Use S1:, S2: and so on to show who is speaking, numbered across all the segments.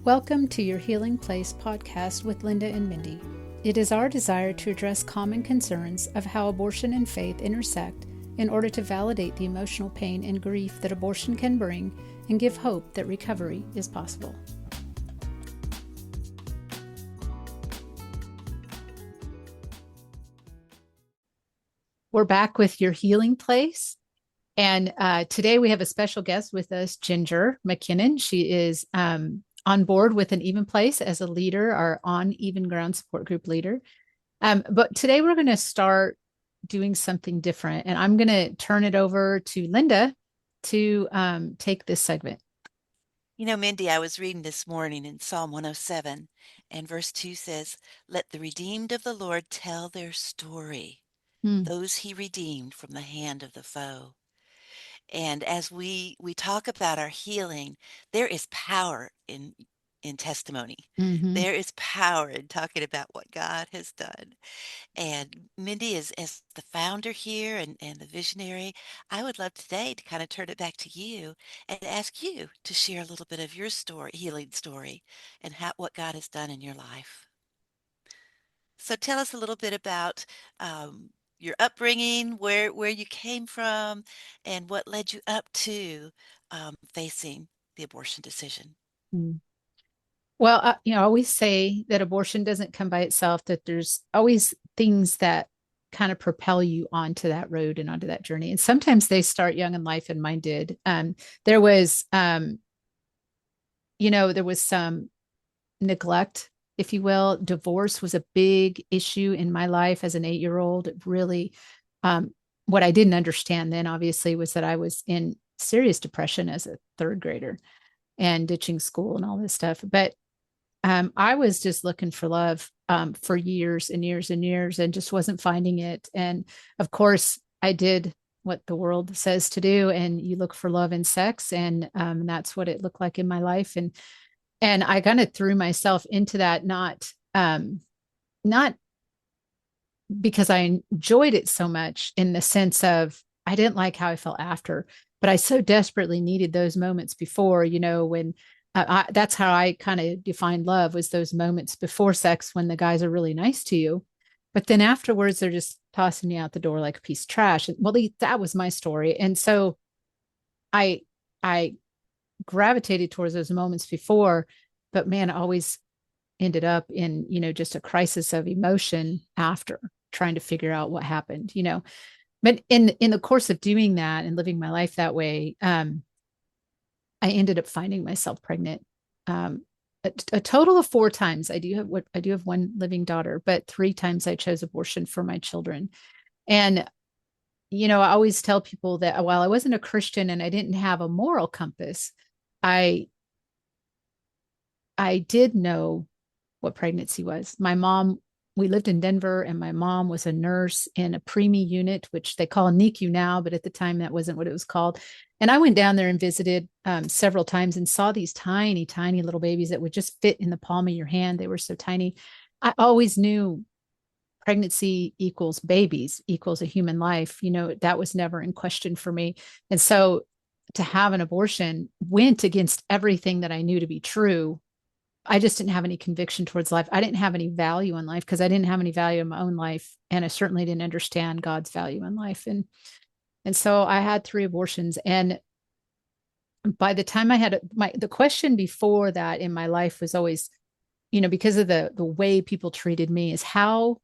S1: Welcome to your Healing Place podcast with Linda and Mindy. It is our desire to address common concerns of how abortion and faith intersect in order to validate the emotional pain and grief that abortion can bring and give hope that recovery is possible. We're back with your Healing Place. And today we have a special guest with us, Ginger McKinnon. She is on board with an Even Place as a leader, our On Even Ground support group leader. But today we're going to start doing something different. And I'm going to turn it over to Linda to take this segment.
S2: You know, Mindy, I was reading this morning in Psalm 107, and verse 2 says, "Let the redeemed of the Lord tell their story, those he redeemed from the hand of the foe." And as we talk about our healing, there is power in testimony.
S1: Mm-hmm.
S2: There is power in talking about what God has done. And Mindy, as the founder here and the visionary, I would love today to kind of turn it back to you and ask you to share a little bit of your story, healing story, and what God has done in your life. So tell us a little bit about your upbringing, where you came from, and what led you up to facing the abortion decision.
S1: Well, I always say that abortion doesn't come by itself, that there's always things that kind of propel you onto that road and onto that journey. And sometimes they start young in life, and mine did. There was, there was some neglect, if you will. Divorce was a big issue in my life as an 8-year-old. It really, what I didn't understand then, obviously, was that I was in serious depression as a third grader and ditching school and all this stuff. But I was just looking for love for years and years and years and just wasn't finding it. And of course, I did what the world says to do, and you look for love in sex, and that's what it looked like in my life. And I kind of threw myself into that, not because I enjoyed it so much in the sense of I didn't like how I felt after, but I so desperately needed those moments before, when that's how I kind of defined love, was those moments before sex when the guys are really nice to you. But then afterwards, they're just tossing you out the door like a piece of trash. And well, that was my story. And so I, I gravitated towards those moments before, but man, I always ended up in, just a crisis of emotion after trying to figure out what happened. But in the course of doing that and living my life that way, I ended up finding myself pregnant. A total of 4 times. I do have one living daughter, but 3 times I chose abortion for my children. And I always tell people that while I wasn't a Christian and I didn't have a moral compass, I I did know what pregnancy was. We lived in Denver, and my mom was a nurse in a preemie unit, which they call a NICU now, but at the time that wasn't what it was called. And I went down there and visited several times and saw these tiny, tiny little babies that would just fit in the palm of your hand. They were so tiny. I always knew pregnancy equals babies equals a human life. That was never in question for me. And so to have an abortion went against everything that I knew to be true. I just didn't have any conviction towards life. I didn't have any value in life because I didn't have any value in my own life. And I certainly didn't understand God's value in life. And so I had 3 abortions. And by the time I had the question before that in my life was always, because of the way people treated me, is how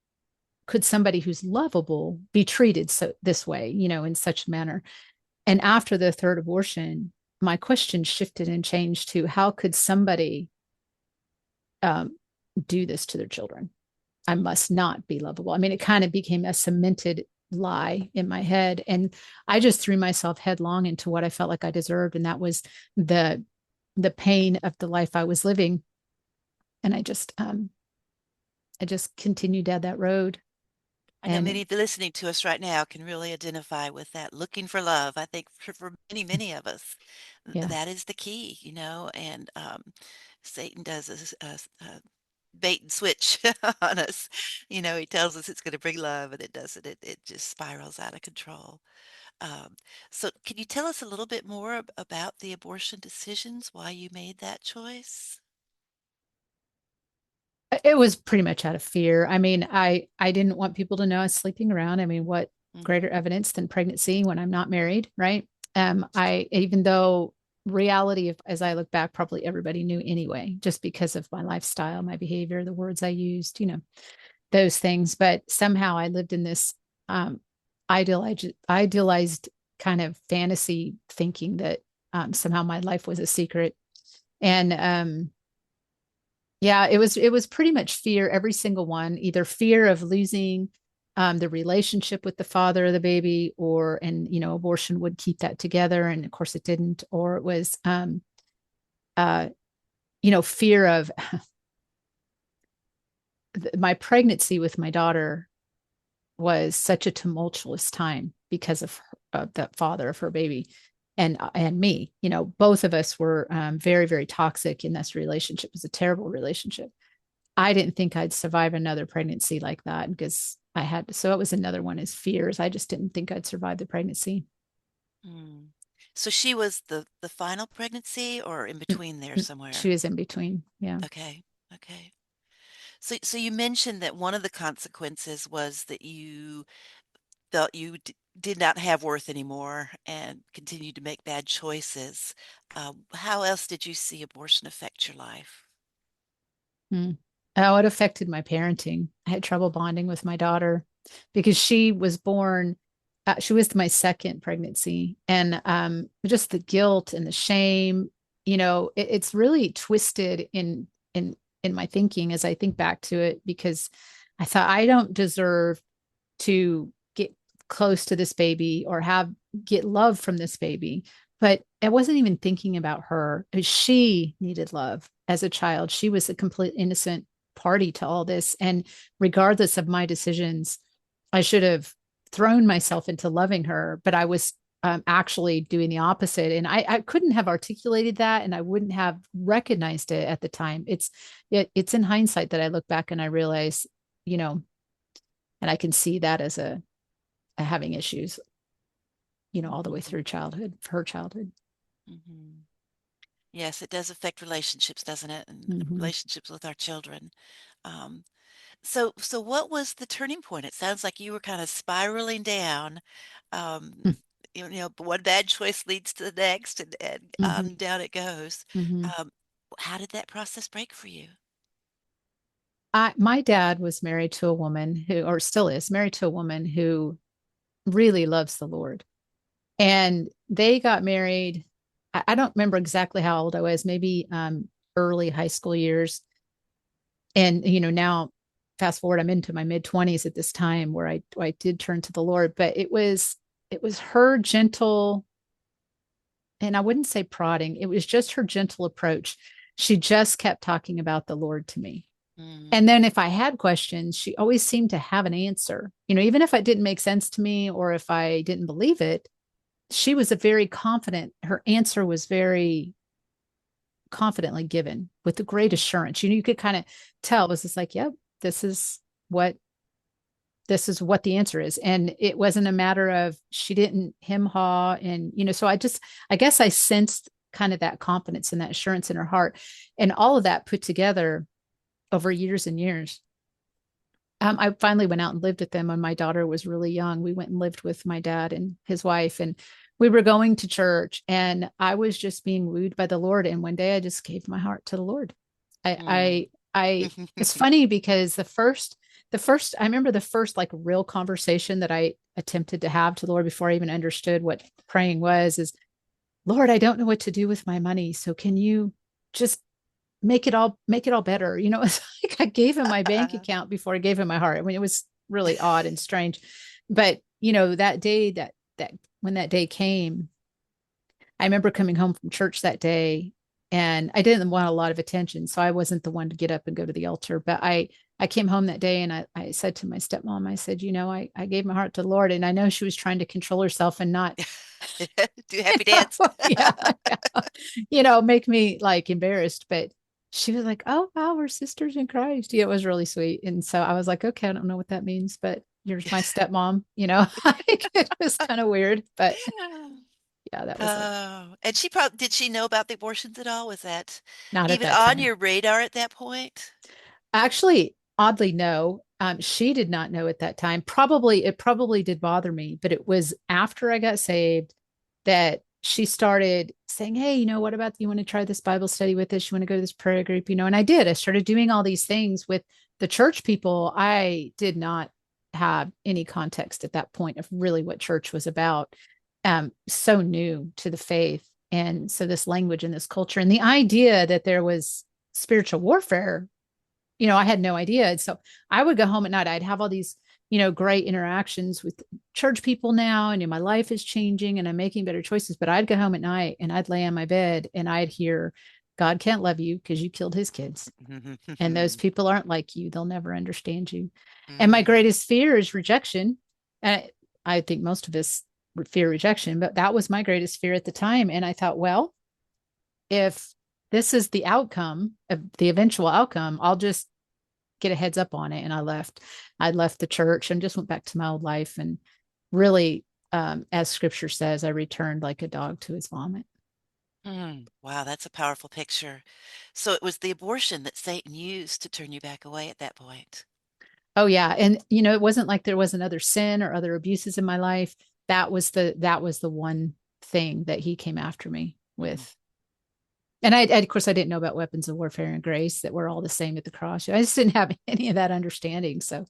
S1: could somebody who's lovable be treated this way, in such a manner? And after the third abortion, my question shifted and changed to how could somebody um, do this to their children? I must not be lovable. I mean, it kind of became a cemented lie in my head. And I just threw myself headlong into what I felt like I deserved. And that was the pain of the life I was living. And I just continued down that road.
S2: I know
S1: And
S2: many listening to us right now can really identify with that looking for love. I think for many, many of us,
S1: yeah,
S2: that is the key, and Satan does a bait and switch on us. He tells us it's going to bring love and it doesn't. It just spirals out of control. Um, so can you tell us a little bit more about the abortion decisions, why you made that choice?
S1: It was pretty much out of fear. I mean, I didn't want people to know I was sleeping around. I mean, what greater
S2: Hmm.
S1: evidence than pregnancy when I'm not married, right? I even though reality of as I look back, probably everybody knew anyway, just because of my lifestyle, my behavior, the words I used, those things. But somehow I lived in this um idealized kind of fantasy thinking that somehow my life was a secret. And yeah, it was pretty much fear, every single one, either fear of losing the relationship with the father of the baby, or and abortion would keep that together, and of course it didn't, or it was uh, fear of my pregnancy with my daughter was such a tumultuous time because of the father of her baby and me. Both of us were very, very toxic in this relationship. It was a terrible relationship. I didn't think I'd survive another pregnancy like that because I had, so it was another one is fears. I just didn't think I'd survive the pregnancy.
S2: Mm. So she was the final pregnancy or in between there
S1: She
S2: somewhere?
S1: was in between. Yeah.
S2: Okay. Okay. So you mentioned that one of the consequences was that you felt you did not have worth anymore and continued to make bad choices. How else did you see abortion affect your life?
S1: Mm. Oh, it affected my parenting. I had trouble bonding with my daughter because she was born, she was my second pregnancy. And just the guilt and the shame, it's really twisted in my thinking as I think back to it, because I thought I don't deserve to get close to this baby or have get love from this baby. But I wasn't even thinking about her. She needed love as a child. She was a complete innocent party to all this. And regardless of my decisions, I should have thrown myself into loving her, but I was actually doing the opposite. And I couldn't have articulated that, and I wouldn't have recognized it at the time. It's in hindsight that I look back and I realize, you know, and I can see that as a having issues, all the way
S2: Mhm.
S1: through childhood, her childhood.
S2: Mhm. Yes, it does affect relationships, doesn't it? And
S1: Mm-hmm.
S2: relationships with our children. Um, so what was the turning point? It sounds like you were kind of spiraling down. Um, one bad choice leads to the next, and
S1: Mm-hmm.
S2: down it goes.
S1: Mm-hmm.
S2: Um, how did that process break for you?
S1: My dad was married to a woman who, or still is married to a woman who really loves the Lord. And they got married. I don't remember exactly how old I was, maybe early high school years. And, now fast forward, I'm into my mid 20s at this time where I did turn to the Lord, but it was her gentle, and I wouldn't say prodding, it was just her gentle approach. She just kept talking about the Lord to me.
S2: Mm,
S1: And then if I had questions, she always seemed to have an answer. Even if it didn't make sense to me or if I didn't believe it, she was a very confident, her answer was very confidently given with a great assurance. You could kind of tell it was just like, yep, this is what this is what the answer is. And it wasn't a matter of she didn't hem haw. And, so I guess I sensed kind of that confidence and that assurance in her heart. And all of that put together over years and years. I finally went out and lived with them when my daughter was really young. We went and lived with my dad and his wife, and we were going to church, and I was just being wooed by the Lord. And one day I just gave my heart to the Lord. I,
S2: mm.
S1: I, it's funny because the first, I remember the first like real conversation that I attempted to have to the Lord before I even understood what praying was is, Lord, I don't know what to do with my money. So can you just make it all better? It's like I gave him my bank account before I gave him my heart. I mean, it was really odd and strange. But that day that when that day came, I remember coming home from church that day, and I didn't want a lot of attention. So I wasn't the one to get up and go to the altar. But I came home that day and I said to my stepmom, I said, I gave my heart to the Lord. And I know she was trying to control herself and not,
S2: Do happy dance.
S1: yeah, yeah, make me like embarrassed. But she was like, oh, wow, we're sisters in Christ. Yeah, it was really sweet. And so I was like, okay, I don't know what that means, but you're my stepmom, it was kind of weird, but yeah, that was like
S2: Oh, and she did she know about the abortions at all? Was that
S1: not at
S2: even
S1: that
S2: on
S1: time.
S2: your radar at that point?
S1: Actually, oddly, no. She did not know at that time. Probably, it probably did bother me, but it was after I got saved that she started saying, "Hey, what about you want to try this Bible study with us? You want to go to this prayer group, And I did. I started doing all these things with the church people. I did not have any context at that point of really what church was about. So new to the faith. And so this language and this culture and the idea that there was spiritual warfare, I had no idea. And so I would go home at night. I'd have all these, great interactions with church people now. And my life is changing and I'm making better choices. But I'd go home at night and I'd lay on my bed and I'd hear, God can't love you because you killed his kids. And those people aren't like you. They'll never understand you. And my
S2: Mm.
S1: greatest fear is rejection. And I think most of us fear rejection, but that was my greatest fear at the time. And I thought, well, if this is the outcome of the eventual outcome, I'll just get a heads up on it. And I left the church and just went back to my old life. And really, as scripture says, I returned like a dog to his vomit.
S2: Mm. Wow, that's a powerful picture. So it was the abortion that Satan used to turn you back away at that point.
S1: Oh yeah. And it wasn't like there was another sin or other abuses in my life. That was the one thing that he came after me
S2: Mm.
S1: with. And of course, I didn't know about weapons of warfare and grace that were all the same at the cross. I just didn't have any of that understanding. So,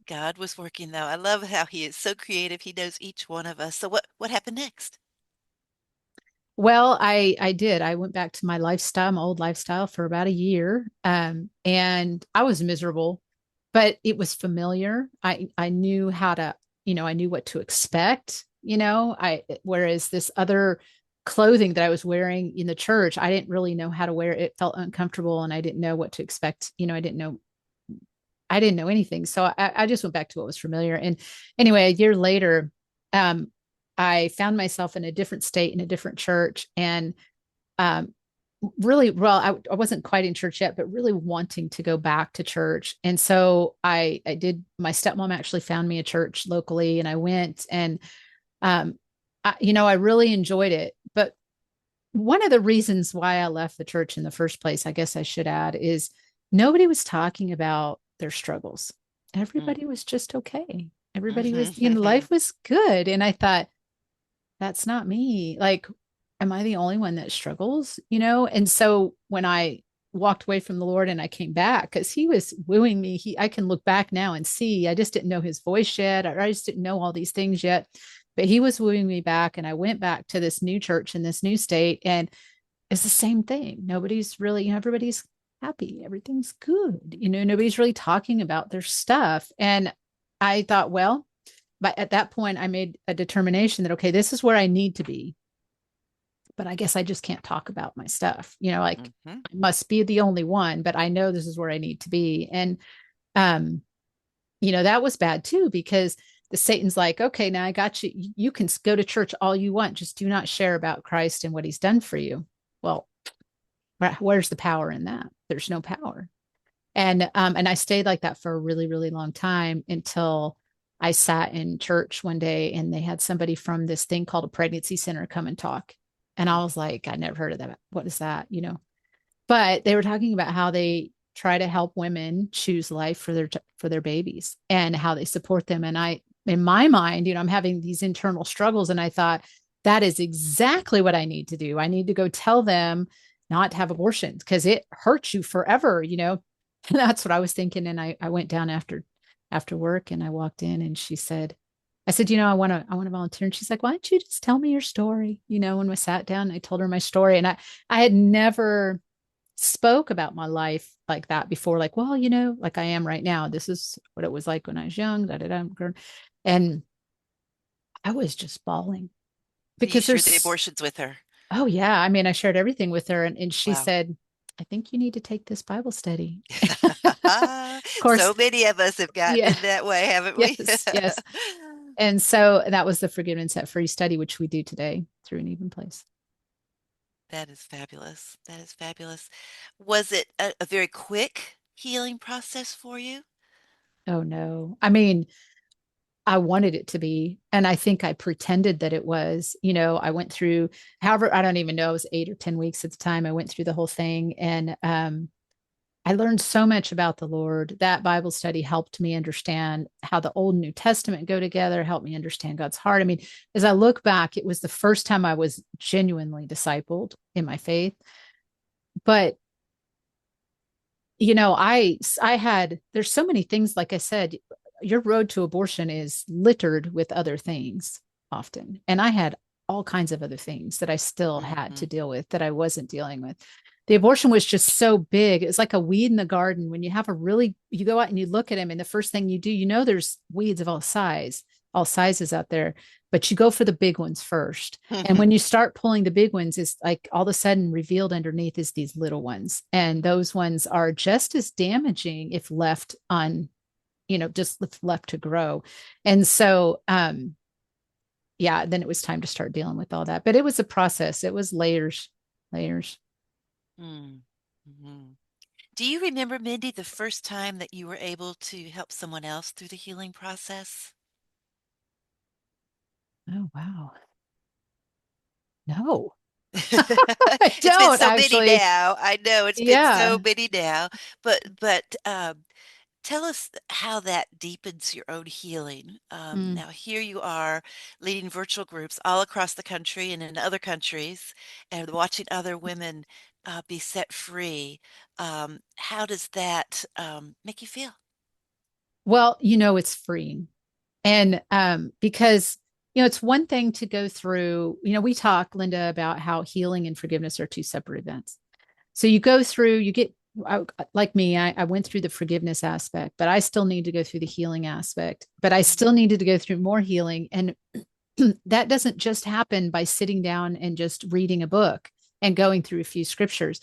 S2: God was working though. I love how he is so creative. He knows each one of us. So what happened next?
S1: well, I did. I went back to my lifestyle, my old lifestyle, for about a year, and I was miserable, but it was familiar. I knew how to, I knew what to expect. I whereas this other clothing that I was wearing in the church, I didn't really know how to wear it. It felt uncomfortable, and I didn't know what to expect. I didn't know anything. So I just went back to what was familiar. And anyway, a year later, um, I found myself in a different state in a different church. And um, really, well, I wasn't quite in church yet, but really wanting to go back to church. And so I did, my stepmom actually found me a church locally and I went and, I really enjoyed it. But one of the reasons why I left the church in the first place, I guess I should add, is nobody was talking about their struggles.
S2: Mm.
S1: Everybody was just okay. Everybody was,
S2: Mhm.
S1: life was good. And I thought, that's not me. Like, am I the only one that struggles? And so when I walked away from the Lord and I came back, because he was wooing me, I can look back now and see, I just didn't know his voice yet, or I just didn't know all these things yet. But he was wooing me back, and I went back to this new church in this new state, and it's the same thing. Nobody's really, everybody's happy. Everything's good. Nobody's really talking about their stuff. And I thought, well, but at that point, I made a determination that, okay, this is where I need to be. But I guess I just can't talk about my stuff. Like
S2: Mhm.
S1: I must be the only one, but I know this is where I need to be. And, um, that was bad too, because the Satan's like, okay, now I got you. You can go to church all you want. Just do not share about Christ and what he's done for you. Well, where's the power in that? There's no power. And I stayed like that for a really, really long time until I sat in church one day and they had somebody from this thing called a pregnancy center come and talk. And I was like, I never heard of that. What is that? But they were talking about how they try to help women choose life for their babies and how they support them. And in my mind, I'm having these internal struggles, and I thought that is exactly what I need to do. I need to go tell them not to have abortions because it hurts you forever. And that's what I was thinking. And I went down after work and I walked in and she said, I said, I want to volunteer. And she's like, why don't you just tell me your story? When we sat down, I told her my story. And I had never spoke about my life like that before, like, well, like I am right now. This is what it was like when I was young. Da, da, da. And I was just bawling
S2: So you
S1: because
S2: shared the
S1: there's,
S2: abortions with her.
S1: oh yeah. I mean, I shared everything with her and she
S2: Wow.
S1: said, I think you need to take this Bible study. Of course,
S2: So many of us have gotten
S1: yeah,
S2: in that way, haven't we?
S1: yes, yes. And so that was the Forgiven and Set Free study, which we do today through an even place.
S2: That is fabulous. That is fabulous. Was it a very quick healing process for you?
S1: Oh no. I mean, I wanted it to be. And I think I pretended that it was. I went through, however, I don't even know, it was 8 or 10 weeks at the time. I went through the whole thing. And I learned so much about the Lord. That Bible study helped me understand how the Old and New Testament go together, helped me understand God's heart. I mean, as I look back, it was the first time I was genuinely discipled in my faith. But I had, there's so many things, like I said, your road to abortion is littered with other things often. And I had all kinds of other things that I still had
S2: Hmm.
S1: to deal with that I wasn't dealing with. The abortion was just so big. It's like a weed in the garden. When you have a really, you go out and you look at them, and the first thing you do, there's weeds of all sizes out there, but you go for the big ones first. And when you start pulling the big ones, it's like all of a sudden revealed underneath is these little ones. And those ones are just as damaging if left on, just left to grow. And so, yeah, then it was time to start dealing with all that. But it was a process, it was layers, layers.
S2: Mm-hmm. Do you remember, Mindy, the first time that you were able to help someone else through the healing process?
S1: Oh, wow. No, I
S2: It's been
S1: don't
S2: so many
S1: actually.
S2: now. I know it's been so
S1: Yeah.
S2: many now, but tell us how that deepens your own healing.
S1: Mm.
S2: Now, here you are leading virtual groups all across the country and in other countries, and watching other women be set free. How does that make you feel?
S1: Well, it's freeing. And because, it's one thing to go through, we talk, Linda, about how healing and forgiveness are two separate events. So you go through, like me, I went through the forgiveness aspect, but I still need to go through the healing aspect, but I
S2: Mhm.
S1: still needed to go through more healing. And that doesn't just happen by sitting down and just reading a book and going through a few scriptures.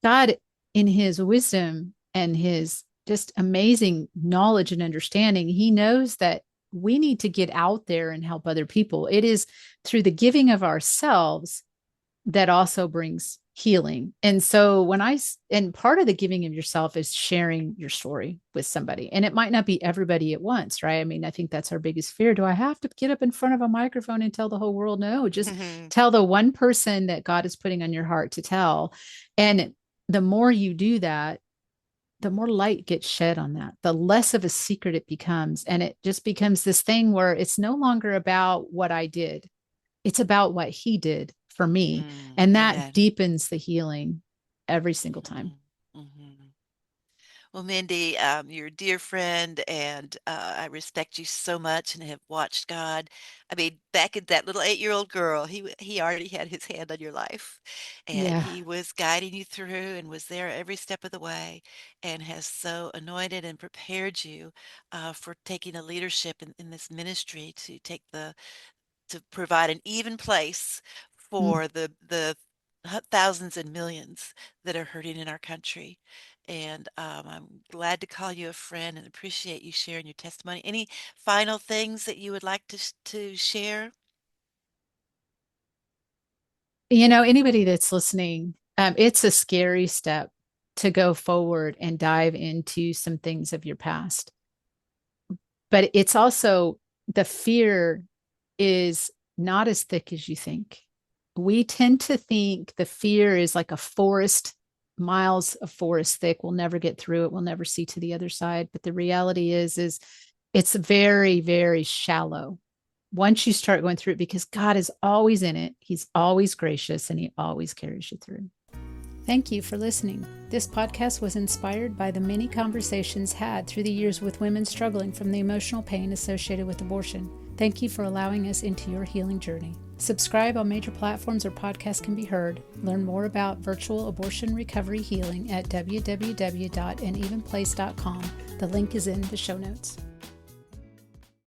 S1: God, in his wisdom and his just amazing knowledge and understanding, he knows that we need to get out there and help other people. It is through the giving of ourselves that also brings healing. And so and part of the giving of yourself is sharing your story with somebody. And it might not be everybody at once, right? I mean, I think that's our biggest fear. Do I have to get up in front of a microphone and tell the whole world? No, just tell the one person that God is putting on your heart to tell. And the more you do that, the more light gets shed on that, the less of a secret it becomes. And it just becomes this thing where it's no longer about what I did, it's about what he did for me. And that
S2: Amen.
S1: deepens the healing every single time.
S2: Mhm. Mhm. Well, Mindy, you're a dear friend, and I respect you so much and have watched God. I mean, back at that little 8-year-old girl, he already had his hand on your life, and
S1: Yeah.
S2: he was guiding you through and was there every step of the way, and has so anointed and prepared you for taking a leadership in this ministry to take the to provide an even place
S1: Mm.
S2: for the thousands and millions that are hurting in our country. And I'm glad to call you a friend and appreciate you sharing your testimony. Any final things that you would like to share?
S1: Anybody that's listening, it's a scary step to go forward and dive into some things of your past. But it's also, the fear is not as thick as you think. We tend to think the fear is like a forest, miles of forest thick. We'll never get through it. We'll never see to the other side. But the reality is it's very, very shallow once you start going through it, because God is always in it. He's always gracious and he always carries you through. Thank you for listening. This podcast was inspired by the many conversations had through the years with women struggling from the emotional pain associated with abortion. Thank you for allowing us into your healing journey. Subscribe on major platforms where podcasts can be heard. Learn more about virtual abortion recovery healing at www.anevenplace.com. The link is in the show notes.